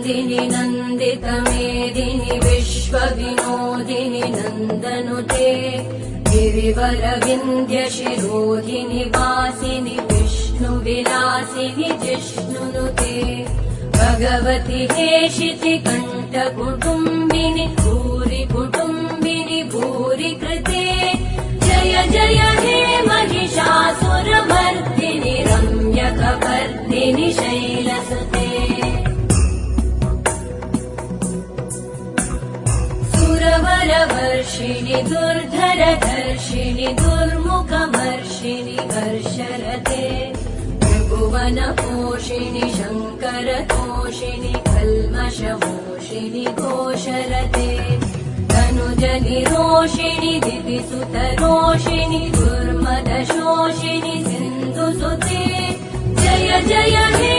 नर्दिनि नन्दितमेदिनि विश्वविनोदिनि नन्दनुते गिरिवरविन्द्यशिरोधिनि वासिनि विष्णुविलासिनि जिष्णुनुते भगवति हेशिति कण्ठकुटुम्बिनि भूरि कुटुम्बिनि भूरि कृते जय जय हे महिषासुरमर्दिनि रम्यकपर्दिनि शैलसुते सुरवरवर्षिणि दुर्धरधर्षिणि दुर्मुखमर्षिणि हर्षरते त्रिभुवनपोषिणि शङ्करतोषिणि कल्मषमोषिणि घोषरते तनुजनिरोषिणि दिविसुतरोषिणि दुर्मदशोषिणि सिन्धुसुते जय जय हे